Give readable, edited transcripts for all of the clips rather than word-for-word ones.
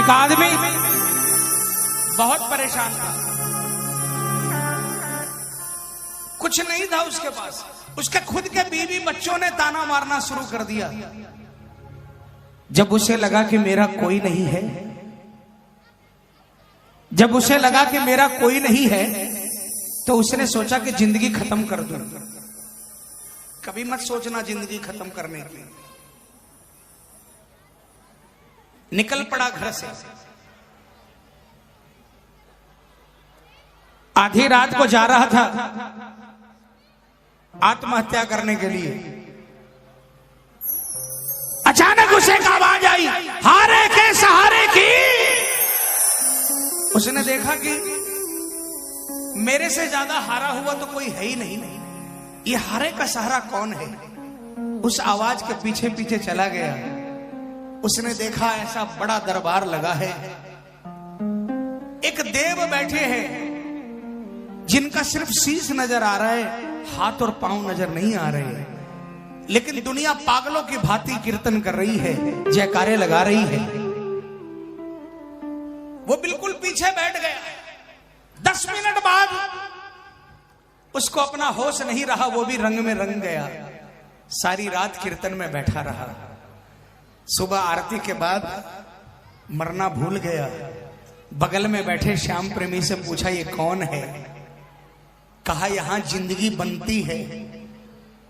एक आदमी बहुत परेशान था, कुछ नहीं था उसके पास। उसके खुद के बीवी बच्चों ने ताना मारना शुरू कर दिया। जब उसे लगा कि मेरा कोई नहीं है, जब उसे लगा कि मेरा कोई नहीं है, तो उसने सोचा कि जिंदगी खत्म कर दूं। कभी मत सोचना जिंदगी खत्म करने की। निकल पड़ा घर से। आधी रात को जा रहा था आत्महत्या करने के लिए। अचानक उसे एक आवाज आई, हारे के सहारे की। उसने देखा कि मेरे से ज्यादा हारा हुआ तो कोई है ही नहीं। ये हारे का सहारा कौन है? उस आवाज के पीछे पीछे चला गया। उसने देखा ऐसा बड़ा दरबार लगा है, एक देव बैठे हैं जिनका सिर्फ शीश नजर आ रहा है, हाथ और पांव नजर नहीं आ रहे हैं। लेकिन दुनिया पागलों की भांति कीर्तन कर रही है, जयकारे लगा रही है। वो बिल्कुल पीछे बैठ गया। 10 मिनट बाद उसको अपना होश नहीं रहा, वो भी रंग में रंग गया। सारी रात कीर्तन में बैठा रहा। सुबह आरती के बाद मरना भूल गया। बगल में बैठे श्याम प्रेमी से पूछा, ये कौन है? कहा यहां जिंदगी बनती है।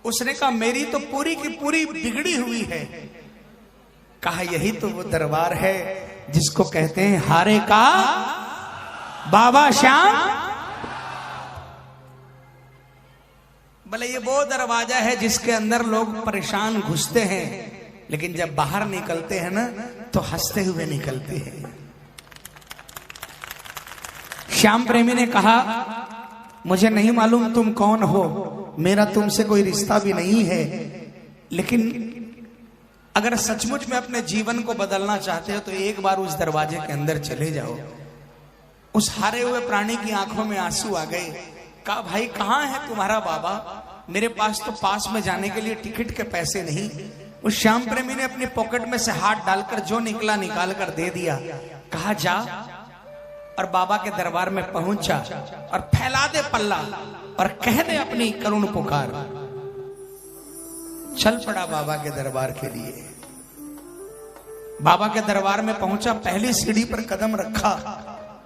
उसने कहा मेरी तो पूरी की पूरी बिगड़ी हुई है। कहा यही तो वो दरबार है जिसको कहते हैं हारे का बाबा श्याम। भले ये वो दरवाजा है जिसके अंदर लोग परेशान घुसते हैं, लेकिन जब बाहर निकलते हैं ना तो हंसते हुए निकलते हैं। श्याम प्रेमी ने कहा मुझे नहीं मालूम तुम कौन हो, मेरा तुमसे कोई रिश्ता भी नहीं है, लेकिन अगर सचमुच में अपने जीवन को बदलना चाहते हो तो एक बार उस दरवाजे के अंदर चले जाओ। उस हारे हुए प्राणी की आंखों में आंसू आ गए। कहा भाई कहां है तुम्हारा बाबा? मेरे पास तो पास में जाने के लिए टिकट के पैसे नहीं। उस श्याम प्रेमी ने अपनी पॉकेट में से हाथ डालकर जो निकला निकाल कर दे दिया। कहा जा और बाबा के दरबार में पहुंच जा और फैला दे पल्ला और कह दे अपनी करुण पुकार। चल पड़ा बाबा के दरबार के लिए। बाबा के दरबार में पहुंचा, पहली सीढ़ी पर कदम रखा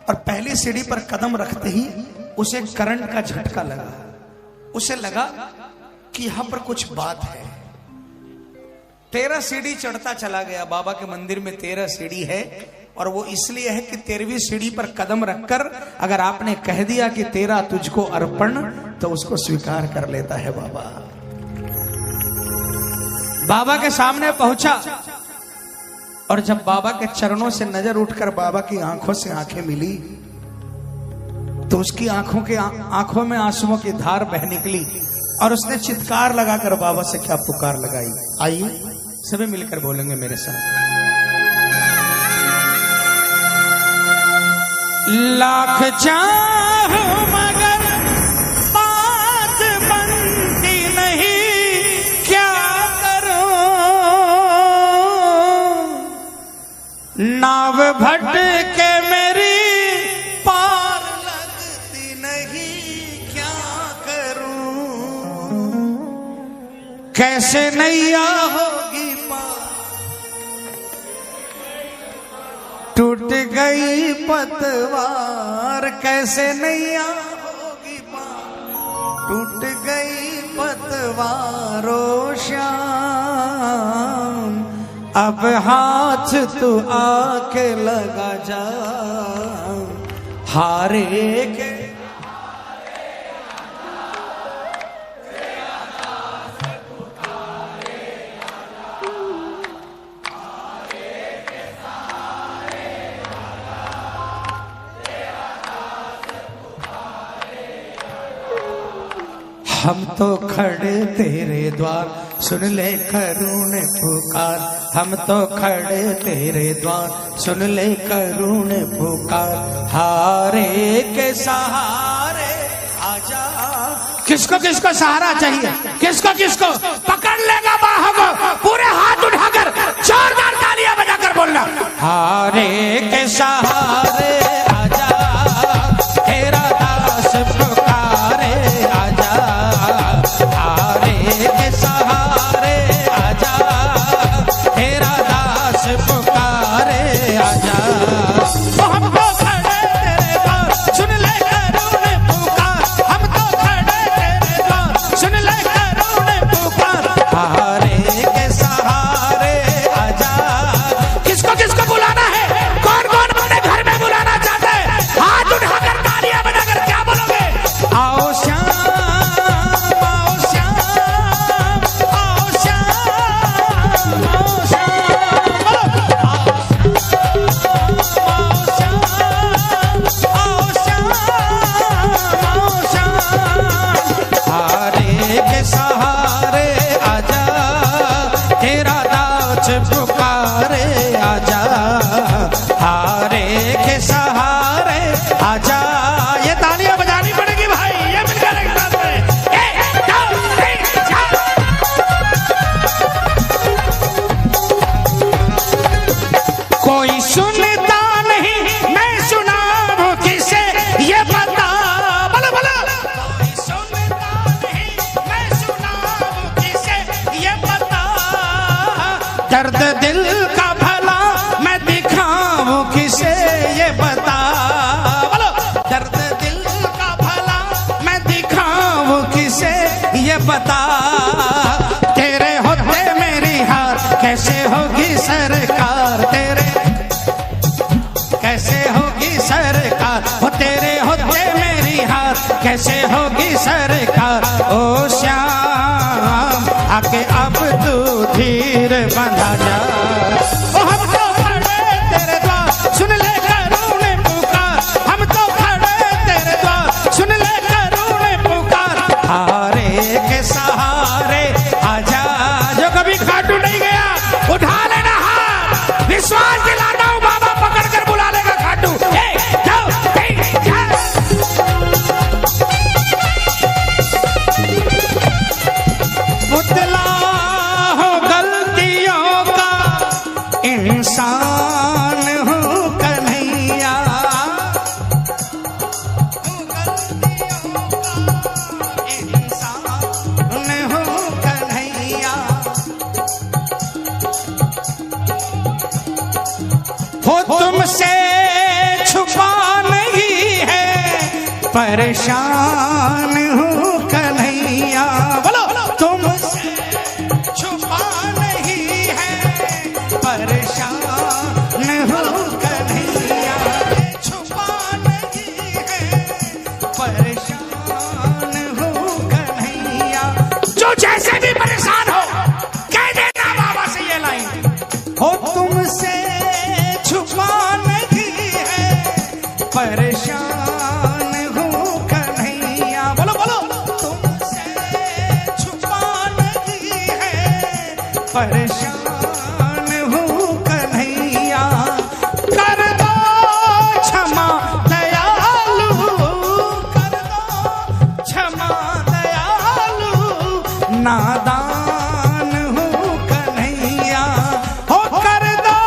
और पहली सीढ़ी पर कदम रखते ही उसे करंट का झटका लगा। उसे लगा कि यहां पर कुछ बात है। 13 सीढ़ी चढ़ता चला गया। बाबा के मंदिर में 13 सीढ़ी है और वो इसलिए है कि 13वीं सीढ़ी पर कदम रखकर अगर आपने कह दिया कि तेरा तुझको अर्पण, तो उसको स्वीकार कर लेता है बाबा। बाबा के सामने पहुंचा और जब बाबा के चरणों से नजर उठकर बाबा की आंखों से आंखें मिली तो उसकी आंखों में आंसुओं की धार बह निकली और उसने चित्कार लगाकर बाबा से क्या पुकार लगाई। आइए सभी मिलकर बोलेंगे मेरे साथ। लाख चाहूं मगर बात बनती नहीं, क्या करूं? नाव भटके मेरी पार लगती नहीं, क्या करूं? कैसे नैया होगी पार, टूट गई पतवार। कैसे नैया होगी पार, टूट गई पतवारो श्याम। अब हाथ तू आके लगा जा, हारे के हम तो खड़े तेरे द्वार, सुन ले करुण पुकार। हम तो खड़े तेरे द्वार, सुन ले करुण पुकार। हारे के सहारे आजा। किसको किसको सहारा चाहिए? किसको किसको पकड़ लेगा बाहों को? पूरे हाथ उठाकर जोरदार तालियां बजाकर बोलना, हारे के दिल का भला मैं दिखाऊं किसे ये बता, बोलो दर्द दिल का भला मैं दिखाऊं किसे ये बता, तेरे होते मेरी हार कैसे होगी सरकार, तेरे कैसे होगी सरकार, हो तेरे होते मेरी हार कैसे होगी सरकार, ओ श्याम आके अब तू धीर बंधा जा, ओ हम तो खड़े तेरे द्वार सुन ले करूँ पुकार, हम तो खड़े तेरे द्वार सुन ले करूँ पुकार, हारे के सहारे आजा, जो कभी खाटू नहीं गया उठा लेना हाथ, विश्वास दिलाता हूँ बाबा पकड़ कर बुला लेगा खाटू, मुतला हो गलतियों का इंसान हूँ कन्हैया, इंसान हूँ कन्हैया, हो तुमसे छुपा नहीं है परेशान हूँ कन्हैया, बोलो तुमसे छुपा नहीं है परेशान हूँ कन्हैया, छुपा नहीं है परेशान हूँ कन्हैया, जो जैसे भी परेशान हो कह देना बाबा से ये लाइन, हो तुमसे छुपा नहीं है परेशान हूँ कन्हैया, बोलो बोलो तुमसे छुपा नहीं है परेशान हूँ कन्हैया, कर दो क्षमा दयालु, कर दो क्षमा दयालु, नादान हूँ कन्हैया, हो कर दो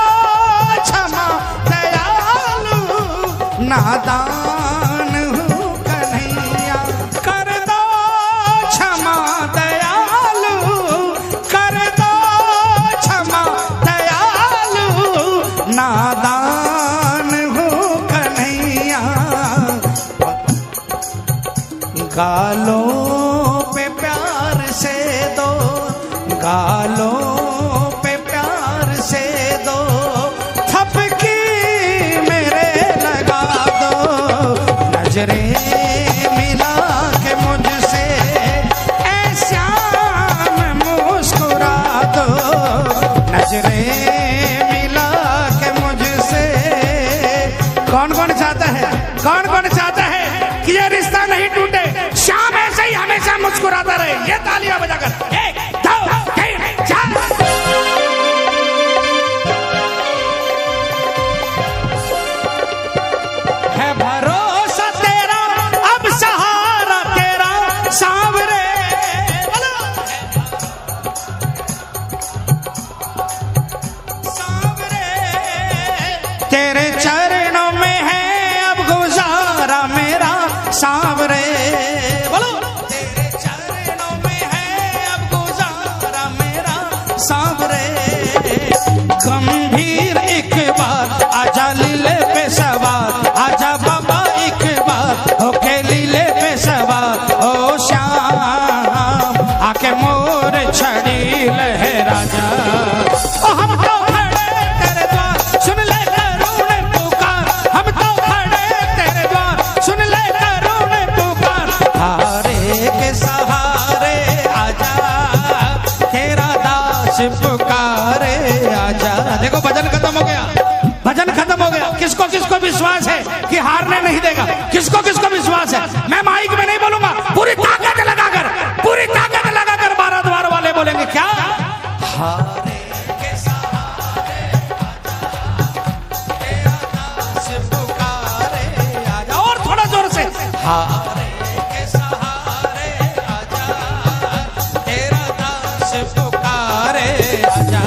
क्षमा दयालु, नादान हूँ कन्हैया, कर दो क्षमा दयालु, कर दो क्षमा दयालु, नादान हूँ कन्हैया, गालों पे प्यार से दो, गालों पे प्यार से दो, थपकी मेरे लगा दो, नजरें मिला के मुझसे ऐ श्याम मुस्कुरा दो, नजरें मिला के मुझसे, कौन कौन चाहता है, कौन कौन चाहता है कि ये रिश्ता नहीं टूटे, श्याम ऐसे ही हमेशा मुस्कुराता रहे, ये तालियां बजाकर 1 2 3 4, है भरोसा तेरा अब सहारा तेरा सांवरे, सांवरे तेरे चरणों में है अब गुजारा मेरा सांवरे, बोलो तेरे चरणों में है अब गुजारा मेरा सांवरे, गंभीर एक बार आजा लीले पे सवार, आजा बाबा एक बार होके लीले पे सवार, ओ श्याम आके मोर छड़ी लहरा जा, ओ हम तो खड़े तेरे द्वार सुन ले करुण पुकार, हम तो खड़े तेरे द्वार सुन ले करुण पुकार, हारे के सहारे आजा तेरा दास पुकारे आजा, देखो भजन खत्म हो गया, भजन खत्म हो गया, किसको किसको विश्वास है कि हारने नहीं देगा, किसको किसको विश्वास है, मैं माइक में नहीं बोलूंगा, पूरी ताकत लगाकर, पूरी ताकत लगाकर 12 द्वार वाले बोलेंगे क्या, हारे के सहारे आजा तेरा दास पुकारे आजा, और थोड़ा जोर से, हारे के सहारे आजा तेरा दास पुकारे आजा,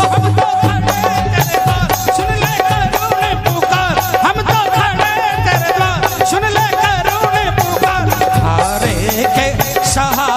हम तो खड़े तेरे द्वार सुन ले करुण पुकार, हम तो खड़े तेरे द्वार सुन ले करुण पुकार, हारे के सहारे